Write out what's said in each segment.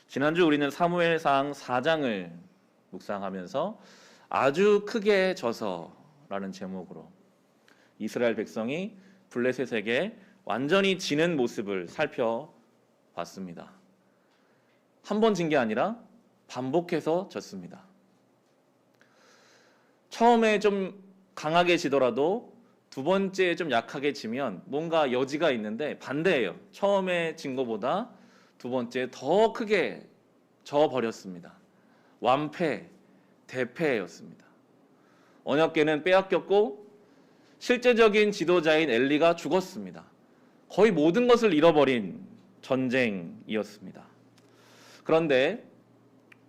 지난주 우리는 사무엘상 4장을 묵상하면서 아주 크게 져서라는 제목으로 이스라엘 백성이 블레셋에게 완전히 지는 모습을 살펴봤습니다. 한 번 진 게 아니라 반복해서 졌습니다. 처음에 좀 강하게 지더라도 두 번째에 좀 약하게 지면 뭔가 여지가 있는데 반대예요. 처음에 진 것보다 두 번째 더 크게 져버렸습니다. 완패, 대패였습니다. 언약궤는 빼앗겼고 실제적인 지도자인 엘리가 죽었습니다. 거의 모든 것을 잃어버린 전쟁이었습니다. 그런데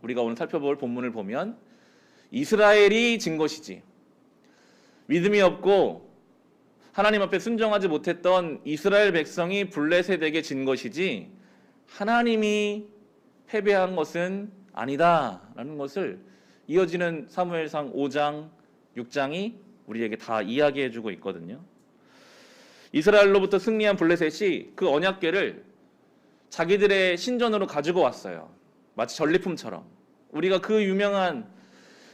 우리가 오늘 살펴볼 본문을 보면 이스라엘이 진 것이지, 믿음이 없고 하나님 앞에 순종하지 못했던 이스라엘 백성이 블레셋에게 진 것이지 하나님이 패배한 것은 아니다라는 것을 이어지는 사무엘상 5장, 6장이 우리에게 다 이야기해주고 있거든요. 이스라엘로부터 승리한 블레셋이 그 언약궤를 자기들의 신전으로 가지고 왔어요. 마치 전리품처럼. 우리가 그 유명한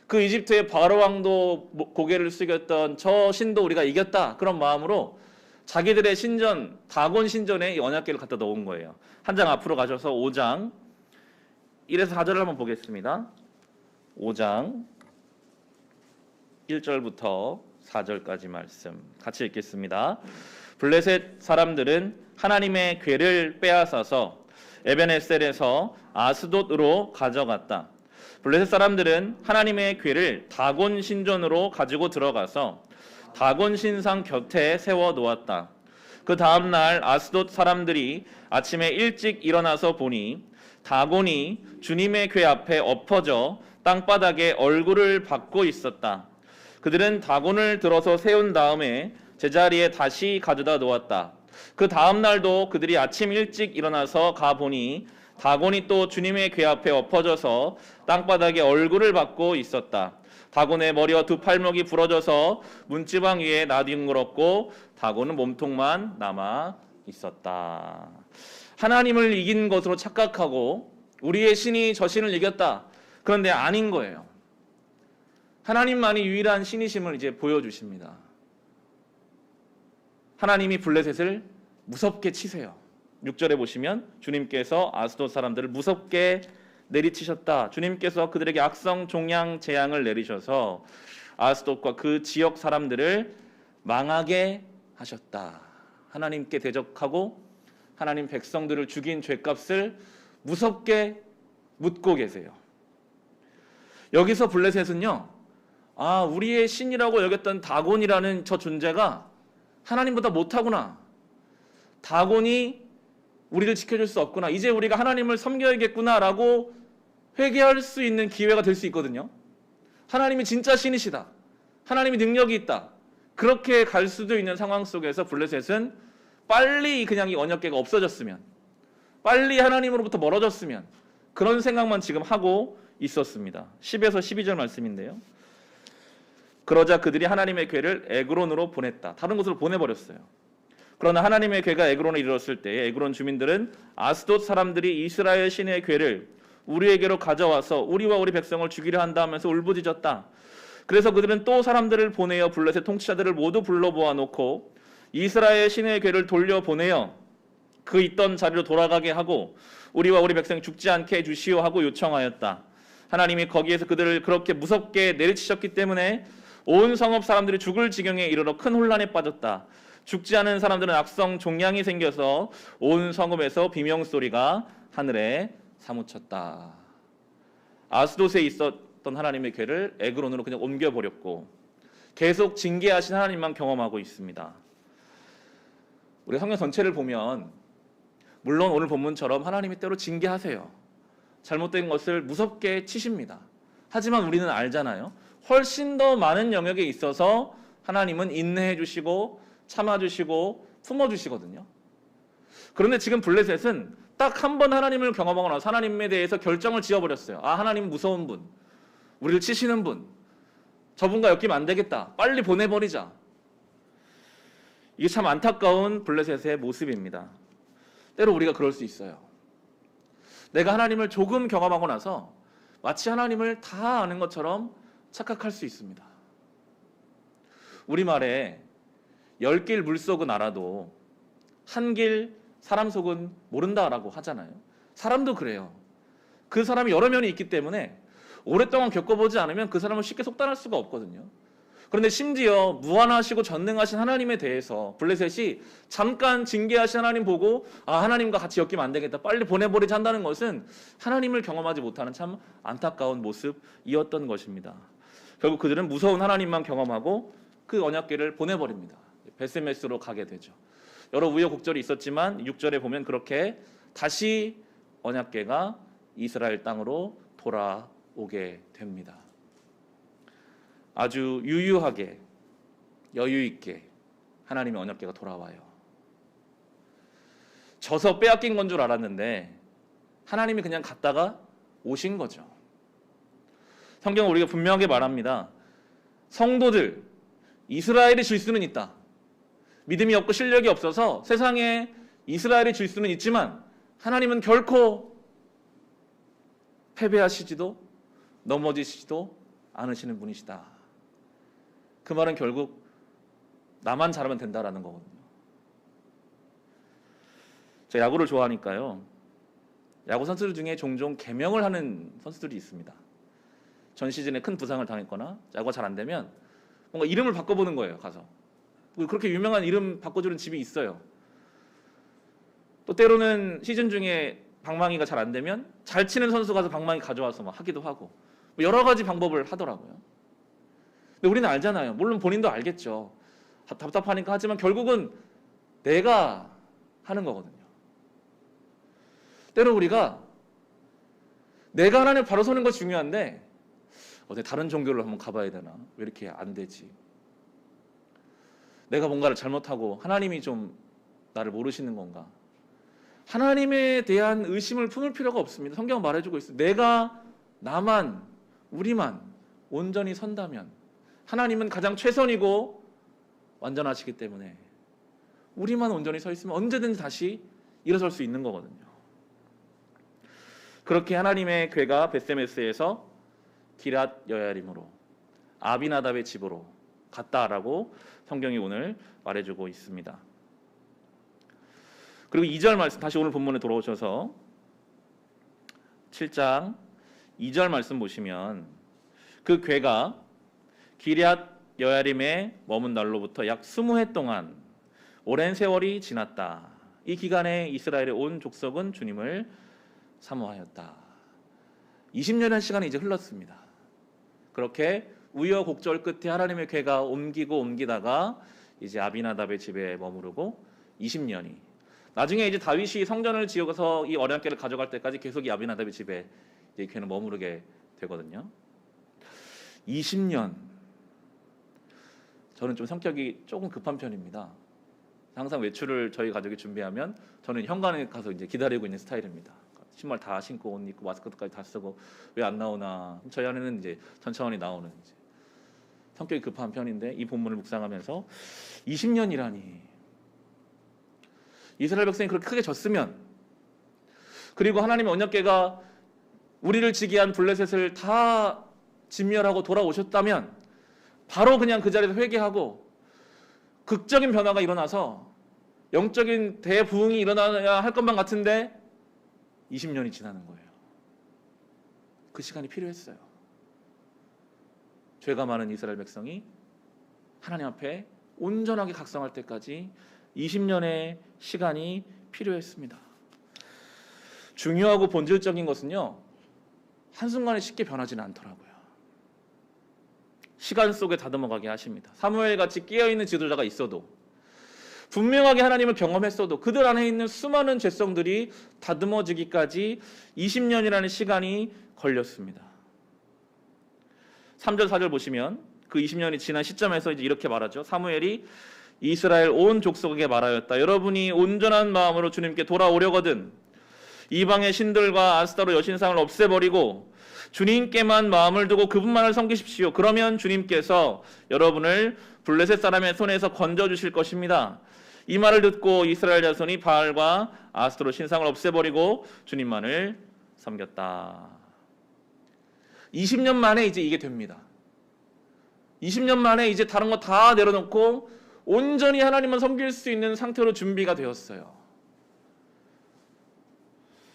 그 이집트의 바로 왕도 고개를 숙였던 저 신도 우리가 이겼다, 그런 마음으로 자기들의 신전, 다곤 신전에 이 언약궤를 갖다 놓은 거예요. 한 장 앞으로 가셔서 5장 1에서 4절을 한번 보겠습니다. 5장 1절부터 4절까지 말씀 같이 읽겠습니다. 블레셋 사람들은 하나님의 궤를 빼앗아서 에벤에셀에서 아스돗으로 가져갔다. 블레셋 사람들은 하나님의 궤를 다곤 신전으로 가지고 들어가서 다곤 신상 곁에 세워 놓았다. 그 다음 날 아스돗 사람들이 아침에 일찍 일어나서 보니 다곤이 주님의 궤 앞에 엎어져 땅바닥에 얼굴을 박고 있었다. 그들은 다곤을 들어서 세운 다음에 제자리에 다시 가져다 놓았다. 그 다음 날도 그들이 아침 일찍 일어나서 가보니 다곤이 또 주님의 궤 앞에 엎어져서 땅바닥에 얼굴을 박고 있었다. 다곤의 머리와 두 팔목이 부러져서 문지방 위에 나뒹굴었고 다곤은 몸통만 남아 있었다. 하나님을 이긴 것으로 착각하고 우리의 신이 저 신을 이겼다. 그런데 아닌 거예요. 하나님만이 유일한 신이심을 이제 보여주십니다. 하나님이 블레셋을 무섭게 치세요. 6절에 보시면 주님께서 아스돗 사람들을 무섭게 내리치셨다. 주님께서 그들에게 악성 종양 재앙을 내리셔서 아스돗과 그 지역 사람들을 망하게 하셨다. 하나님께 대적하고 하나님 백성들을 죽인 죄값을 무섭게 묻고 계세요. 여기서 블레셋은요, 우리의 신이라고 여겼던 다곤이라는 저 존재가 하나님보다 못하구나. 다곤이 우리를 지켜줄 수 없구나. 이제 우리가 하나님을 섬겨야겠구나라고 회개할 수 있는 기회가 될 수 있거든요. 하나님이 진짜 신이시다. 하나님이 능력이 있다. 그렇게 갈 수도 있는 상황 속에서 블레셋은 빨리 그냥 이 언약궤가 없어졌으면, 빨리 하나님으로부터 멀어졌으면, 그런 생각만 지금 하고 있었습니다. 10에서 12절 말씀인데요. 그러자 그들이 하나님의 궤를 에그론으로 보냈다. 다른 곳으로 보내버렸어요. 그러나 하나님의 궤가 에그론에 이르렀을 때 에그론 주민들은 아스돗 사람들이 이스라엘 신의 궤를 우리에게로 가져와서 우리와 우리 백성을 죽이려 한다 하면서 울부짖었다. 그래서 그들은 또 사람들을 보내어 블레셋 통치자들을 모두 불러 모아놓고 이스라엘 신의 궤를 돌려보내어 그 있던 자리로 돌아가게 하고 우리와 우리 백성이 죽지 않게 해주시오 하고 요청하였다. 하나님이 거기에서 그들을 그렇게 무섭게 내리치셨기 때문에 온 성읍 사람들이 죽을 지경에 이르러 큰 혼란에 빠졌다. 죽지 않은 사람들은 악성 종양이 생겨서 온 성읍에서 비명소리가 하늘에 사무쳤다. 아스돗에 있었던 하나님의 궤를 에그론으로 그냥 옮겨버렸고 계속 징계하신 하나님만 경험하고 있습니다. 우리 성경 전체를 보면 물론 오늘 본문처럼 하나님이 때로 징계하세요. 잘못된 것을 무섭게 치십니다. 하지만 우리는 알잖아요. 훨씬 더 많은 영역에 있어서 하나님은 인내해 주시고 참아 주시고 품어 주시거든요. 그런데 지금 블레셋은 딱 한 번 하나님을 경험하고 나서 하나님에 대해서 결정을 지어버렸어요. 하나님은 무서운 분, 우리를 치시는 분, 저분과 엮이면 안 되겠다, 빨리 보내버리자. 이게 참 안타까운 블레셋의 모습입니다. 때로 우리가 그럴 수 있어요. 내가 하나님을 조금 경험하고 나서 마치 하나님을 다 아는 것처럼 착각할 수 있습니다. 우리말에 10길 물속은 알아도 한 길 사람 속은 모른다라고 하잖아요. 사람도 그래요. 그 사람이 여러 면이 있기 때문에 오랫동안 겪어보지 않으면 그 사람을 쉽게 속단할 수가 없거든요. 그런데 심지어 무한하시고 전능하신 하나님에 대해서 블레셋이 잠깐 징계하신 하나님 보고 하나님과 같이 엮이면 안 되겠다, 빨리 보내버리자 한다는 것은 하나님을 경험하지 못하는 참 안타까운 모습이었던 것입니다. 결국 그들은 무서운 하나님만 경험하고 그 언약궤를 보내버립니다. 베스메스로 가게 되죠. 여러 우여곡절이 있었지만 6절에 보면 그렇게 다시 언약궤가 이스라엘 땅으로 돌아오게 됩니다. 아주 유유하게 여유 있게 하나님의 언약궤가 돌아와요. 져서 빼앗긴 건 줄 알았는데 하나님이 그냥 갔다가 오신 거죠. 성경은 우리가 분명하게 말합니다. 성도들, 이스라엘이 질 수는 있다. 믿음이 없고 실력이 없어서 세상에 이스라엘이 질 수는 있지만 하나님은 결코 패배하시지도 넘어지시지도 않으시는 분이시다. 그 말은 결국 나만 잘하면 된다라는 거거든요. 제가 야구를 좋아하니까요. 야구 선수들 중에 종종 개명을 하는 선수들이 있습니다. 전 시즌에 큰 부상을 당했거나 야구가 잘 안 되면 뭔가 이름을 바꿔보는 거예요. 가서. 그렇게 유명한 이름 바꿔주는 집이 있어요. 또 때로는 시즌 중에 방망이가 잘 안 되면 잘 치는 선수 가서 방망이 가져와서 막 하기도 하고 여러 가지 방법을 하더라고요. 근데 우리는 알잖아요. 물론 본인도 알겠죠. 답답하니까 하지만 결국은 내가 하는 거거든요. 때로 우리가 내가 하나님 바로 서는 것이 중요한데 다른 종교를 한번 가봐야 되나? 왜 이렇게 안 되지? 내가 뭔가를 잘못하고 하나님이 좀 나를 모르시는 건가? 하나님에 대한 의심을 품을 필요가 없습니다. 성경은 말해주고 있어요. 내가, 나만, 우리만 온전히 선다면 하나님은 가장 최선이고 완전하시기 때문에 우리만 온전히 서 있으면 언제든지 다시 일어설 수 있는 거거든요. 그렇게 하나님의 궤가 베세메스에서 기랏 여야림으로 아비나답의 집으로 갔다라고 성경이 오늘 말해주고 있습니다. 그리고 2절 말씀, 다시 오늘 본문에 돌아오셔서 7장 2절 말씀 보시면 그 궤가 기럇 여야림에 머문 날로부터 약 20해 동안 오랜 세월이 지났다. 이 기간에 이스라엘의 온 족속은 주님을 사모하였다. 20년의 시간이 이제 흘렀습니다. 그렇게 우여곡절 끝에 하나님의 궤가 옮기다가 이제 아비나답의 집에 머무르고 20년이, 나중에 이제 다윗이 성전을 지어서 이 언약궤를 가져갈 때까지 계속 이 아비나답의 집에 이 궤는 머무르게 되거든요. 20년. 저는 좀 성격이 조금 급한 편입니다. 항상 외출을 저희 가족이 준비하면 저는 현관에 가서 이제 기다리고 있는 스타일입니다. 신발 다 신고 옷 입고 마스크까지 다 쓰고 왜 안 나오나. 저희 아내는 이제 천천히 나오는 이제 성격이 급한 편인데 이 본문을 묵상하면서 20년이라니. 이스라엘 백성이 그렇게 크게 졌으면, 그리고 하나님의 언약궤가 우리를 지게 한 블레셋을 다 진멸하고 돌아오셨다면 바로 그냥 그 자리에서 회개하고 극적인 변화가 일어나서 영적인 대부흥이 일어나야 할 것만 같은데 20년이 지나는 거예요. 그 시간이 필요했어요. 죄가 많은 이스라엘 백성이 하나님 앞에 온전하게 각성할 때까지 20년의 시간이 필요했습니다. 중요하고 본질적인 것은요, 한순간에 쉽게 변하지는 않더라고요. 시간 속에 다듬어가게 하십니다. 사무엘같이 깨어있는 지도자가 있어도, 분명하게 하나님을 경험했어도 그들 안에 있는 수많은 죄성들이 다듬어지기까지 20년이라는 시간이 걸렸습니다. 3절 4절 보시면 그 20년이 지난 시점에서 이제 이렇게 말하죠. 사무엘이 이스라엘 온 족속에게 말하였다. 여러분이 온전한 마음으로 주님께 돌아오려거든 이방의 신들과 아스타로 여신상을 없애버리고 주님께만 마음을 두고 그분만을 섬기십시오. 그러면 주님께서 여러분을 블레셋 사람의 손에서 건져주실 것입니다. 이 말을 듣고 이스라엘 자손이 바알과 아스타로 신상을 없애버리고 주님만을 섬겼다. 20년 만에 이제 이게 됩니다. 20년 만에 이제 다른 거 다 내려놓고 온전히 하나님만 섬길 수 있는 상태로 준비가 되었어요.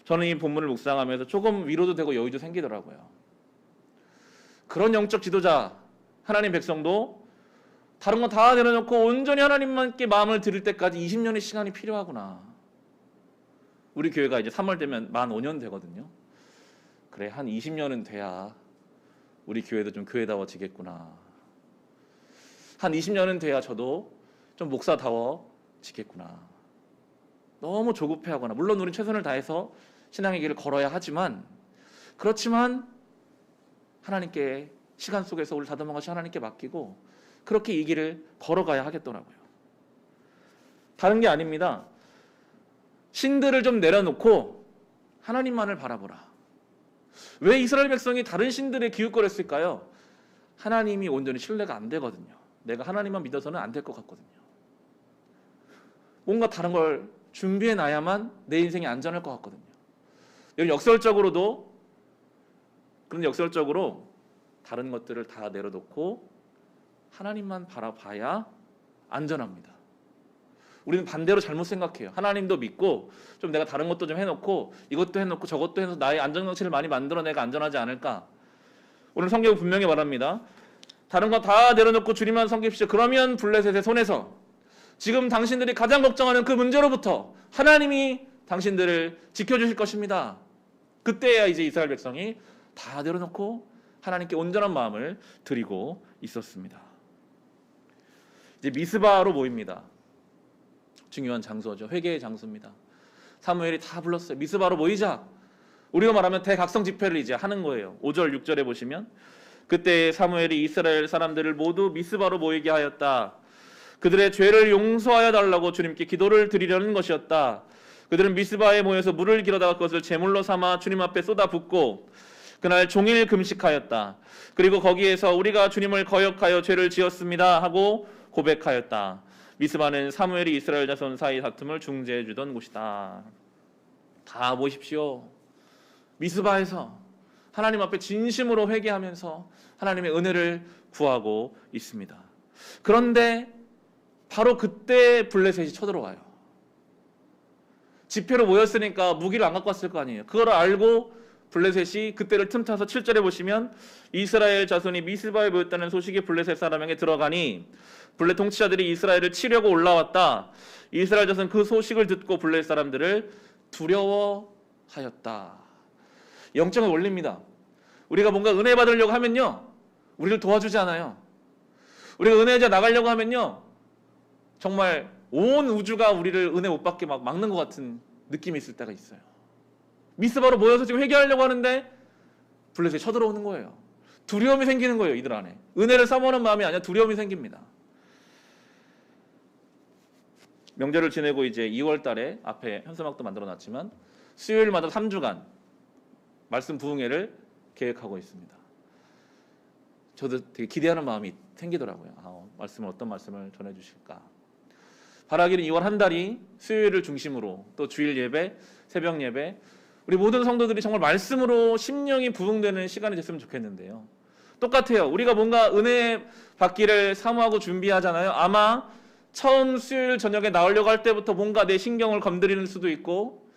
저는 이 본문을 묵상하면서 조금 위로도 되고 여유도 생기더라고요. 그런 영적 지도자, 하나님 백성도 다른 거 다 내려놓고 온전히 하나님만께 마음을 드릴 때까지 20년의 시간이 필요하구나. 우리 교회가 이제 3월 되면 만 5년 되거든요. 그래, 한 20년은 돼야 우리 교회도 좀 교회다워지겠구나. 한 20년은 돼야 저도 좀 목사다워지겠구나. 너무 조급해하거나, 물론 우린 최선을 다해서 신앙의 길을 걸어야 하지만, 그렇지만 하나님께 시간 속에서 우리 다듬어 가시 하나님께 맡기고 그렇게 이 길을 걸어가야 하겠더라고요. 다른 게 아닙니다. 신들을 좀 내려놓고 하나님만을 바라보라. 왜 이스라엘 백성이 다른 신들에 기웃거렸을까요? 하나님이 온전히 신뢰가 안 되거든요. 내가 하나님만 믿어서는 안 될 것 같거든요. 뭔가 다른 걸 준비해 놔야만 내 인생이 안전할 것 같거든요. 여러분, 역설적으로 다른 것들을 다 내려놓고 하나님만 바라봐야 안전합니다. 우리는 반대로 잘못 생각해요. 하나님도 믿고 좀 내가 다른 것도 좀 해놓고 이것도 해놓고 저것도 해서 나의 안전장치를 많이 만들어 내가 안전하지 않을까. 오늘 성경은 분명히 말합니다. 다른 거 다 내려놓고 주님만 섬깁시오. 그러면 블레셋의 손에서 지금 당신들이 가장 걱정하는 그 문제로부터 하나님이 당신들을 지켜주실 것입니다. 그때야 이제 이스라엘 백성이 다 내려놓고 하나님께 온전한 마음을 드리고 있었습니다. 이제 미스바로 모입니다. 중요한 장소죠. 회개의 장소입니다. 사무엘이 다 불렀어요. 미스바로 모이자. 우리가 말하면 대각성 집회를 이제 하는 거예요. 5절 6절에 보시면 그때 사무엘이 이스라엘 사람들을 모두 미스바로 모이게 하였다. 그들의 죄를 용서하여 달라고 주님께 기도를 드리려는 것이었다. 그들은 미스바에 모여서 물을 길어다가 그것을 제물로 삼아 주님 앞에 쏟아붓고 그날 종일 금식하였다. 그리고 거기에서 우리가 주님을 거역하여 죄를 지었습니다 하고 고백하였다. 미스바는 사무엘이 이스라엘 자손 사이 다툼을 중재해 주던 곳이다. 다 보십시오. 미스바에서 하나님 앞에 진심으로 회개하면서 하나님의 은혜를 구하고 있습니다. 그런데 바로 그때 블레셋이 쳐들어와요. 집회로 모였으니까 무기를 안 갖고 왔을 거 아니에요. 그걸 알고 블레셋이 그때를 틈타서 7절에 보시면 이스라엘 자손이 미스바에 모였다는 소식이 블레셋 사람에게 들어가니 블레 통치자들이 이스라엘을 치려고 올라왔다. 이스라엘 자손 그 소식을 듣고 블레셋 사람들을 두려워하였다. 영적인 원리입니다. 우리가 뭔가 은혜 받으려고 하면요, 우리를 도와주지 않아요. 우리가 은혜자 나가려고 하면요, 정말 온 우주가 우리를 은혜 못 받게 막 막는 것 같은 느낌이 있을 때가 있어요. 미스바로 모여서 지금 회개하려고 하는데 블레셋이 쳐들어오는 거예요. 두려움이 생기는 거예요. 이들 안에 은혜를 사모하는 마음이 아니라 두려움이 생깁니다. 명절을 지내고 이제 2월 달에 앞에 현수막도 만들어놨지만 수요일마다 3주간 말씀 부흥회를 계획하고 있습니다. 저도 되게 기대하는 마음이 생기더라고요. 말씀을 어떤 말씀을 전해주실까. 바라기는 2월 한 달이 수요일을 중심으로 또 주일 예배, 새벽 예배, 우리 모든 성도들이 정말 말씀으로 심령이 부흥되는 시간이 됐으면 좋겠는데요. 똑같아요. 우리가 뭔가 은혜 받기를 사모하고 준비하잖아요. 아마 처음 수요일 저녁에 나오려고 할 때부터 뭔가 내 신경을 건드리는 수도 있고,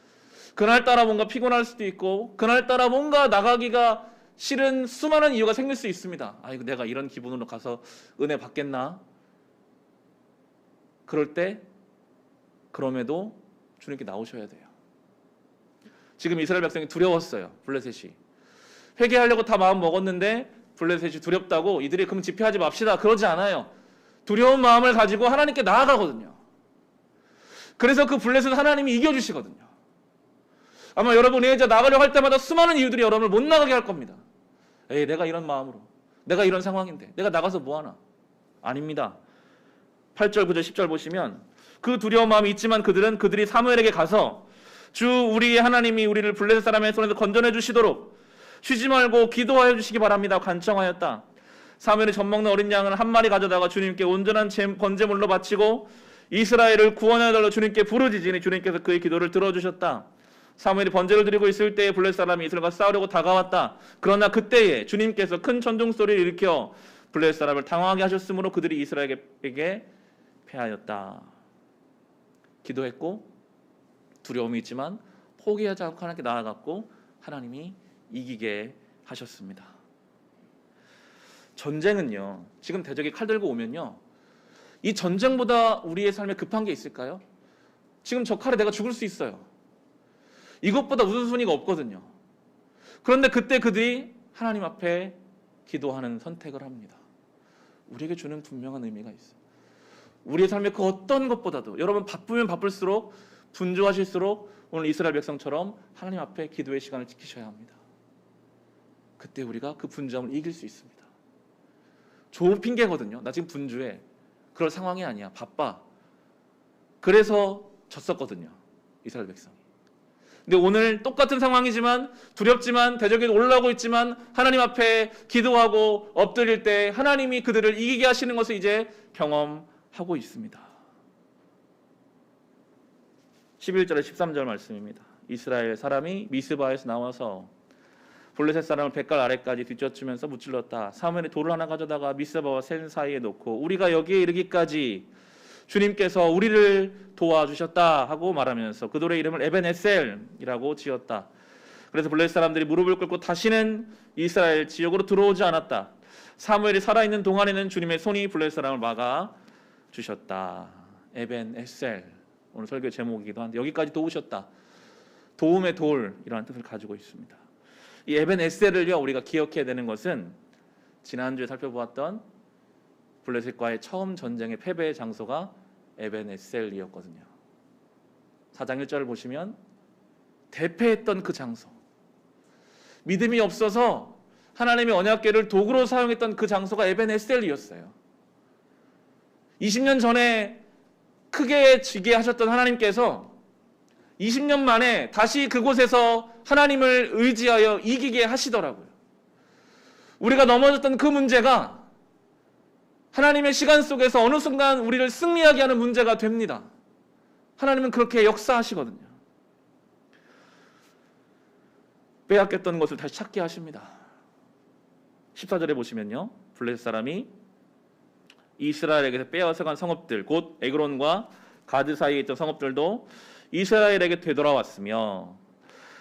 그날따라 뭔가 피곤할 수도 있고, 그날따라 뭔가 나가기가 싫은 수많은 이유가 생길 수 있습니다. 아이고, 내가 이런 기분으로 가서 은혜 받겠나? 그럴 때 그럼에도 주님께 나오셔야 돼요. 지금 이스라엘 백성이 두려웠어요. 블레셋이 회개하려고 다 마음 먹었는데 블레셋이 두렵다고 이들이 그럼 집회하지 맙시다 그러지 않아요. 두려운 마음을 가지고 하나님께 나아가거든요. 그래서 그 블레셋 하나님이 이겨주시거든요. 아마 여러분 은혜자 나가려고 할 때마다 수많은 이유들이 여러분을 못 나가게 할 겁니다. 에이, 내가 이런 마음으로, 내가 이런 상황인데 내가 나가서 뭐하나. 아닙니다. 8절 9절 10절 보시면 그 두려운 마음이 있지만 그들이 사무엘에게 가서 주 우리의 하나님이 우리를 블레셋 사람의 손에서 건져내 주시도록 쉬지 말고 기도하여 주시기 바랍니다 간청하였다. 사무엘이 젖먹는 어린 양을 한 마리 가져다가 주님께 온전한 번제물로 바치고 이스라엘을 구원하여 달라 주님께 부르짖으니 주님께서 그의 기도를 들어주셨다. 사무엘이 번제를 드리고 있을 때에 블레셋 사람이 이스라엘과 싸우려고 다가왔다. 그러나 그때에 주님께서 큰 천둥 소리를 일으켜 블레셋 사람을 당황하게 하셨으므로 그들이 이스라엘에게 패하였다. 기도했고 두려움이 있지만 포기하지 않고 하나님께 나아갔고 하나님이 이기게 하셨습니다. 전쟁은요, 지금 대적이 칼 들고 오면요, 이 전쟁보다 우리의 삶에 급한 게 있을까요? 지금 저 칼에 내가 죽을 수 있어요. 이것보다 우선순위가 없거든요. 그런데 그때 그들이 하나님 앞에 기도하는 선택을 합니다. 우리에게 주는 분명한 의미가 있어요. 우리의 삶의 그 어떤 것보다도, 여러분 바쁘면 바쁠수록, 분주하실수록 오늘 이스라엘 백성처럼 하나님 앞에 기도의 시간을 지키셔야 합니다. 그때 우리가 그 분주함을 이길 수 있습니다. 좋은 핑계거든요. 나 지금 분주해. 그럴 상황이 아니야. 바빠. 그래서 졌었거든요, 이스라엘 백성이. 근데 오늘 똑같은 상황이지만, 두렵지만, 대적이 올라오고 있지만 하나님 앞에 기도하고 엎드릴 때 하나님이 그들을 이기게 하시는 것을 이제 경험하고 있습니다. 11절에 13절 말씀입니다. 이스라엘 사람이 미스바에서 나와서 블레셋 사람을 뱃갈 아래까지 뒤쫓으면서 무찔렀다. 사무엘이 돌을 하나 가져다가 미스바와 센 사이에 놓고 우리가 여기에 이르기까지 주님께서 우리를 도와주셨다 하고 말하면서 그 돌의 이름을 에벤에셀이라고 지었다. 그래서 블레셋 사람들이 무릎을 꿇고 다시는 이스라엘 지역으로 들어오지 않았다. 사무엘이 살아있는 동안에는 주님의 손이 블레셋 사람을 막아 주셨다. 에벤에셀, 오늘 설교 제목이기도 한데 여기까지 도우셨다. 도움의 돌이라는 뜻을 가지고 있습니다. 이 에벤에셀을요, 우리가 기억해야 되는 것은 지난주에 살펴보았던 블레셋과의 처음 전쟁의 패배의 장소가 에벤에셀이었거든요. 4장 1절을 보시면 대패했던 그 장소, 믿음이 없어서 하나님의 언약궤를 도구로 사용했던 그 장소가 에벤에셀이었어요. 20년 전에 크게 지게 하셨던 하나님께서 20년 만에 다시 그곳에서 하나님을 의지하여 이기게 하시더라고요. 우리가 넘어졌던 그 문제가 하나님의 시간 속에서 어느 순간 우리를 승리하게 하는 문제가 됩니다. 하나님은 그렇게 역사하시거든요. 빼앗겼던 것을 다시 찾게 하십니다. 14절에 보시면요, 블레셋 사람이 이스라엘에게서 빼앗아간 성읍들, 곧 에그론과 가드 사이에 있던 성읍들도 이스라엘에게 되돌아왔으며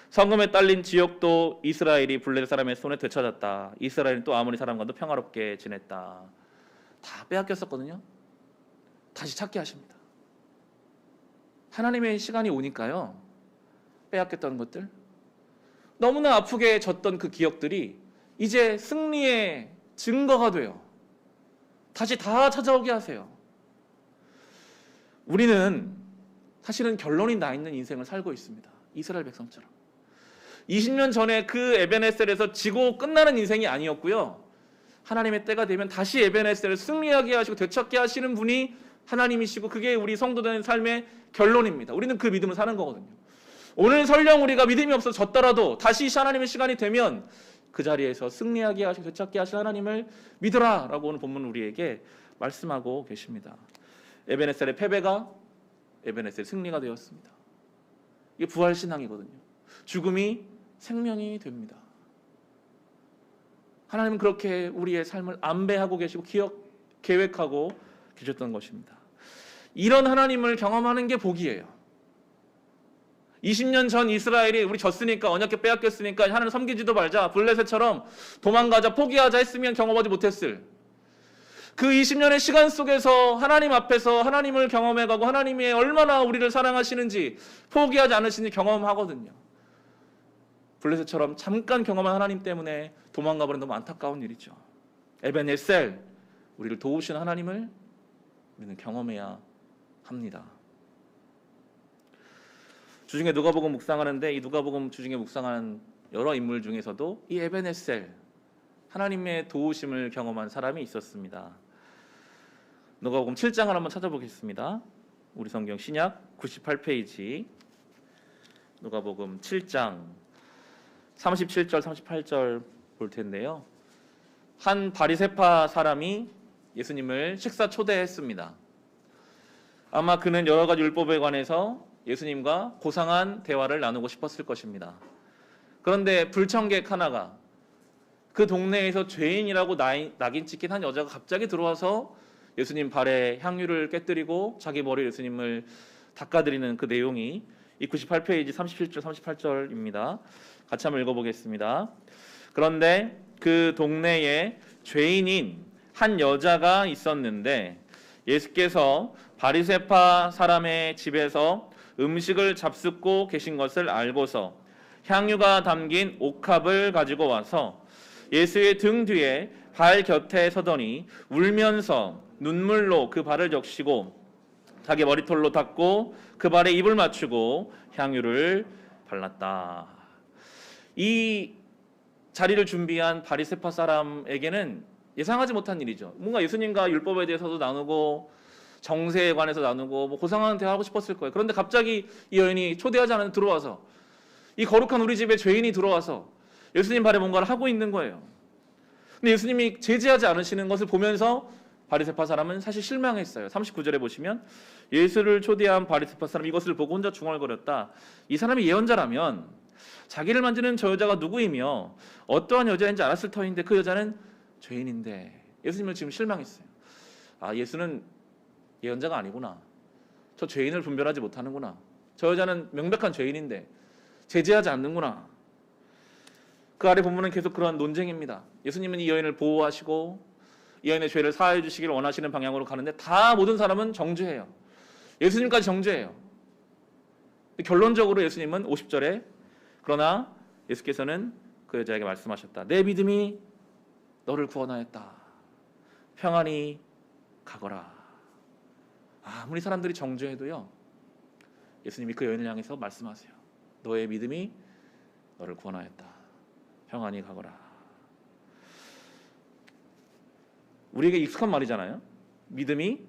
성금에 딸린 지역도 이스라엘이 블레셋 사람의 손에 되찾았다. 이스라엘은 또 아모리 사람과도 평화롭게 지냈다. 다 빼앗겼었거든요. 다시 찾게 하십니다. 하나님의 시간이 오니까요, 빼앗겼던 것들, 너무나 아프게 졌던 그 기억들이 이제 승리의 증거가 돼요. 다시 다 찾아오게 하세요. 우리는 사실은 결론이 나 있는 인생을 살고 있습니다. 이스라엘 백성처럼. 20년 전에 그 에벤에셀에서 지고 끝나는 인생이 아니었고요. 하나님의 때가 되면 다시 에벤에셀을 승리하게 하시고 되찾게 하시는 분이 하나님이시고, 그게 우리 성도된 삶의 결론입니다. 우리는 그 믿음을 사는 거거든요. 오늘 설령 우리가 믿음이 없어서 졌더라도 다시 하나님의 시간이 되면 그 자리에서 승리하게 하시고 되찾게 하실 하나님을 믿어라 라고 오늘 본문 우리에게 말씀하고 계십니다. 에벤에셀의 패배가 에벤에셀의 승리가 되었습니다. 이게 부활신앙이거든요. 죽음이 생명이 됩니다. 하나님은 그렇게 우리의 삶을 안배하고 계시고 계획하고 계셨던 것입니다. 이런 하나님을 경험하는 게 복이에요. 20년 전 이스라엘이 우리 졌으니까, 언약궤 빼앗겼으니까 하나님 섬기지도 말자, 블레셋처럼 도망가자, 포기하자 했으면 경험하지 못했을 그 20년의 시간 속에서 하나님 앞에서 하나님을 경험해가고 하나님이 얼마나 우리를 사랑하시는지, 포기하지 않으시는지 경험하거든요. 블레셋처럼 잠깐 경험한 하나님 때문에 도망가버린 너무 안타까운 일이죠. 에벤에셀, 우리를 도우시는 하나님을 우리는 경험해야 합니다. 주중에 누가복음 묵상하는데, 이 누가복음 주중에 묵상하는 여러 인물 중에서도 이 에벤에셀, 하나님의 도우심을 경험한 사람이 있었습니다. 누가복음 7장을 한번 찾아보겠습니다. 우리 성경 신약 98페이지 누가복음 7장 37절 38절 볼 텐데요. 한 바리새파 사람이 예수님을 식사 초대했습니다. 아마 그는 여러 가지 율법에 관해서 예수님과 고상한 대화를 나누고 싶었을 것입니다. 그런데 불청객 하나가 그 동네에서 죄인이라고 낙인 찍힌 한 여자가 갑자기 들어와서 예수님 발에 향유를 깨뜨리고 자기 머리에 예수님을 닦아드리는 그 내용이 이 98페이지 37절 38절입니다. 같이 한번 읽어보겠습니다. 그런데 그 동네에 죄인인 한 여자가 있었는데 예수께서 바리새파 사람의 집에서 음식을 잡숫고 계신 것을 알고서 향유가 담긴 옥합을 가지고 와서 예수의 등 뒤에 발 곁에 서더니 울면서 눈물로 그 발을 적시고 자기 머리털로 닦고 그 발에 입을 맞추고 향유를 발랐다. 이 자리를 준비한 바리새파 사람에게는 예상하지 못한 일이죠. 뭔가 예수님과 율법에 대해서도 나누고 정세에 관해서 나누고 뭐 고상한 대화하고 싶었을 거예요. 그런데 갑자기 이 여인이 초대하지 않았는데 들어와서 이 거룩한 우리 집에 죄인이 들어와서 예수님 발에 뭔가를 하고 있는 거예요. 근데 예수님이 제지하지 않으시는 것을 보면서 바리새파 사람은 사실 실망했어요. 39절에 보시면 예수를 초대한 바리새파 사람 이것을 보고 혼자 중얼거렸다. 이 사람이 예언자라면 자기를 만지는 저 여자가 누구이며 어떠한 여자인지 알았을 터인데 그 여자는 죄인인데. 예수님은 지금 실망했어요. 아, 예수는 예언자가 아니구나. 저 죄인을 분별하지 못하는구나. 저 여자는 명백한 죄인인데 제재하지 않는구나. 그 아래 본문은 계속 그러한 논쟁입니다. 예수님은 이 여인을 보호하시고 이 여인의 죄를 사하여 주시기를 원하시는 방향으로 가는데 다 모든 사람은 정죄해요. 예수님까지 정죄해요. 결론적으로 예수님은 50절에 그러나 예수께서는 그 여자에게 말씀하셨다. 내 믿음이 너를 구원하였다. 평안히 가거라. 아무리 사람들이 정죄해도요, 예수님이 그 여인을 향해서 말씀하세요. 너의 믿음이 너를 구원하였다. 평안히 가거라. 우리에게 익숙한 말이잖아요. 믿음이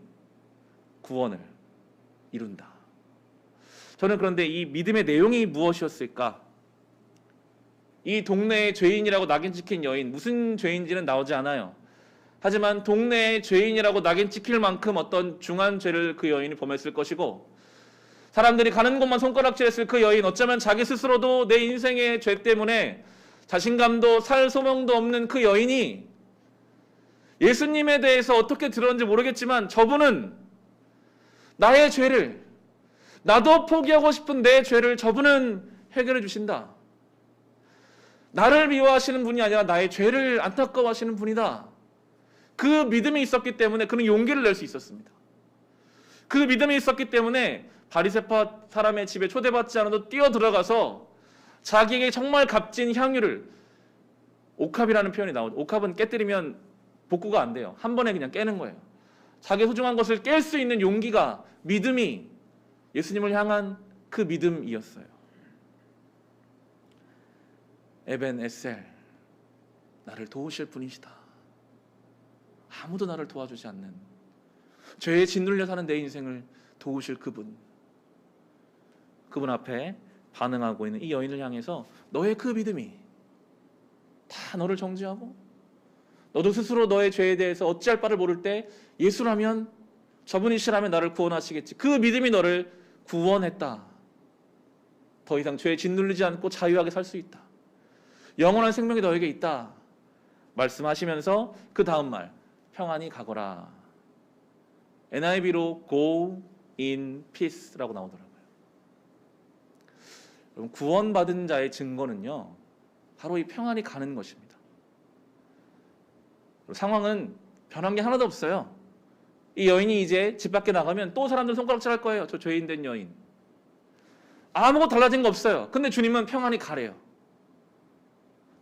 구원을 이룬다. 저는 그런데 이 믿음의 내용이 무엇이었을까? 이 동네의 죄인이라고 낙인 찍힌 여인, 무슨 죄인지는 나오지 않아요. 하지만 동네의 죄인이라고 낙인 찍힐 만큼 어떤 중한 죄를 그 여인이 범했을 것이고, 사람들이 가는 곳만 손가락질했을 그 여인, 어쩌면 자기 스스로도 내 인생의 죄 때문에 자신감도 살 소명도 없는 그 여인이 예수님에 대해서 어떻게 들었는지 모르겠지만 저분은 나의 죄를, 나도 포기하고 싶은 내 죄를 저분은 해결해 주신다. 나를 미워하시는 분이 아니라 나의 죄를 안타까워하시는 분이다. 그 믿음이 있었기 때문에 그는 용기를 낼 수 있었습니다. 그 믿음이 있었기 때문에 바리새파 사람의 집에 초대받지 않아도 뛰어들어가서 자기에게 정말 값진 향유를, 옥합이라는 표현이 나오죠. 옥합은 깨뜨리면 복구가 안 돼요. 한 번에 그냥 깨는 거예요. 자기 소중한 것을 깰 수 있는 용기가, 믿음이 예수님을 향한 그 믿음이었어요. 에벤 에셀, 나를 도우실 분이시다. 아무도 나를 도와주지 않는, 죄에 짓눌려 사는 내 인생을 도우실 그분 앞에 반응하고 있는 이 여인을 향해서 너의 그 믿음이 다 너를 정죄하고 너도 스스로 너의 죄에 대해서 어찌할 바를 모를 때 예수라면, 저분이시라면 나를 구원하시겠지. 그 믿음이 너를 구원했다. 더 이상 죄에 짓눌리지 않고 자유하게 살 수 있다. 영원한 생명이 너에게 있다. 말씀하시면서 그 다음 말, 평안히 가거라. NIV로 go in peace라고 나오더라고요. 여러분, 구원받은 자의 증거는요, 바로 이 평안히 가는 것입니다. 상황은 변한 게 하나도 없어요. 이 여인이 이제 집 밖에 나가면 또 사람들 손가락질 할 거예요. 저 죄인 된 여인. 아무것도 달라진 거 없어요. 근데 주님은 평안히 가래요.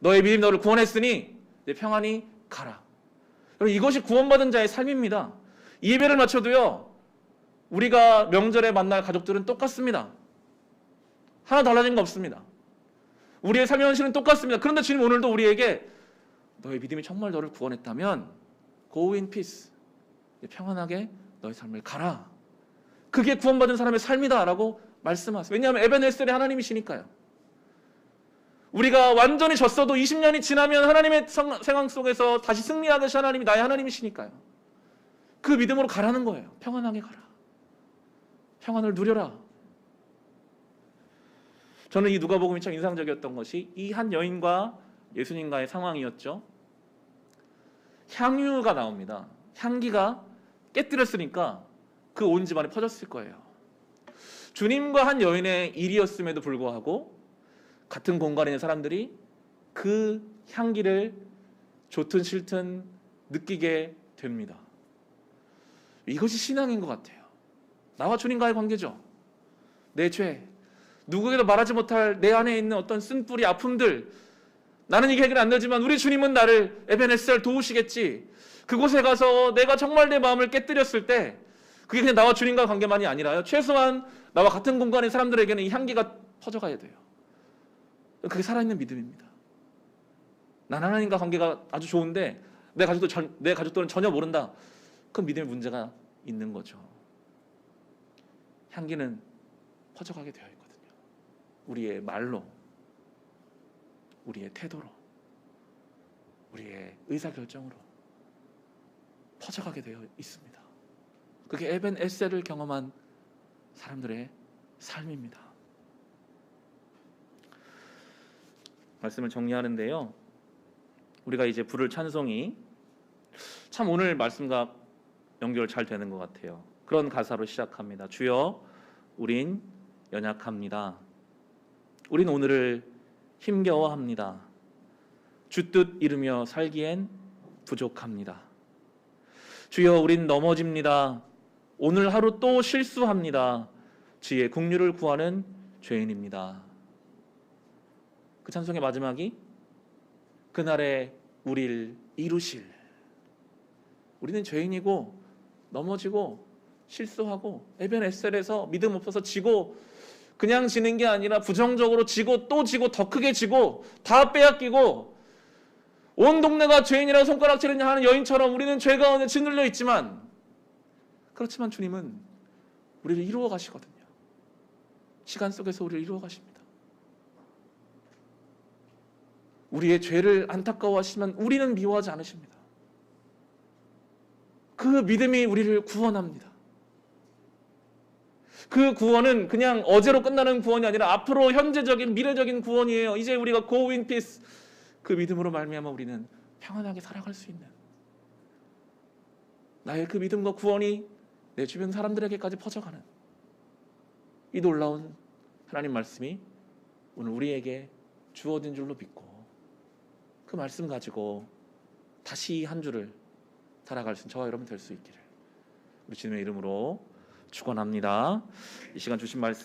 너의 믿음이 너를 구원했으니 이제 평안히 가라. 여러분, 이것이 구원받은 자의 삶입니다. 예배를 마쳐도요, 우리가 명절에 만날 가족들은 똑같습니다. 하나 달라진 거 없습니다. 우리의 삶의 현실은 똑같습니다. 그런데 주님 오늘도 우리에게 너의 믿음이 정말 너를 구원했다면 go in peace, 평안하게 너의 삶을 가라. 그게 구원받은 사람의 삶이다라고 말씀하세요. 왜냐하면 에벤에셀의 하나님이시니까요. 우리가 완전히 졌어도 20년이 지나면 하나님의 상황 속에서 다시 승리하게 하신 하나님이 나의 하나님이시니까요. 그 믿음으로 가라는 거예요. 평안하게 가라. 평안을 누려라. 저는 이 누가복음이 참 인상적이었던 것이 이 한 여인과 예수님과의 상황이었죠. 향유가 나옵니다. 향기가 깨뜨렸으니까 그 온 집안에 퍼졌을 거예요. 주님과 한 여인의 일이었음에도 불구하고 같은 공간에 있는 사람들이 그 향기를 좋든 싫든 느끼게 됩니다. 이것이 신앙인 것 같아요. 나와 주님과의 관계죠. 내 죄, 누구에게도 말하지 못할 내 안에 있는 어떤 쓴뿌리 아픔들, 나는 이게 해결 안 되지만 우리 주님은 나를 에베네셀 도우시겠지. 그곳에 가서 내가 정말 내 마음을 깨뜨렸을 때 그게 그냥 나와 주님과 관계만이 아니라요, 최소한 나와 같은 공간의 사람들에게는 이 향기가 퍼져가야 돼요. 그게 살아있는 믿음입니다. 난 하나님과 관계가 아주 좋은데 내 가족들은 전혀 모른다. 그건 믿음의 문제가 있는 거죠. 향기는 퍼져가게 되어 있거든요. 우리의 말로, 우리의 태도로, 우리의 의사결정으로 퍼져가게 되어 있습니다. 그게 에벤 에셀을 경험한 사람들의 삶입니다. 말씀을 정리하는데요, 우리가 이제 부를 찬송이 참 오늘 말씀과 연결 잘 되는 것 같아요. 그런 가사로 시작합니다. 주여 우린 연약합니다. 우린 오늘을 힘겨워합니다. 주 뜻 이루며 살기엔 부족합니다. 주여 우린 넘어집니다. 오늘 하루 또 실수합니다. 주의 긍휼을 구하는 죄인입니다. 그 찬송의 마지막이 그날에 우릴 이루실. 우리는 죄인이고 넘어지고 실수하고 에벤에셀에서 믿음 없어서 지고, 그냥 지는 게 아니라 부정적으로 지고 또 지고 더 크게 지고 다 빼앗기고 온 동네가 죄인이라고 손가락질을 하는 여인처럼 우리는 죄 가운데 짓눌려 있지만, 그렇지만 주님은 우리를 이루어 가시거든요. 시간 속에서 우리를 이루어 가십니다. 우리의 죄를 안타까워하시지만 우리는 미워하지 않으십니다. 그 믿음이 우리를 구원합니다. 그 구원은 그냥 어제로 끝나는 구원이 아니라 앞으로 현재적인 미래적인 구원이에요. 이제 우리가 go in peace, 그 믿음으로 말미암아 우리는 평안하게 살아갈 수 있는, 나의 그 믿음과 구원이 내 주변 사람들에게까지 퍼져가는 이 놀라운 하나님 말씀이 오늘 우리에게 주어진 줄로 믿고, 그 말씀 가지고 다시 한 주를 살아갈 수 있는 저와 여러분 될 수 있기를 우리 주님의 이름으로 축원합니다. 이 시간 주신 말씀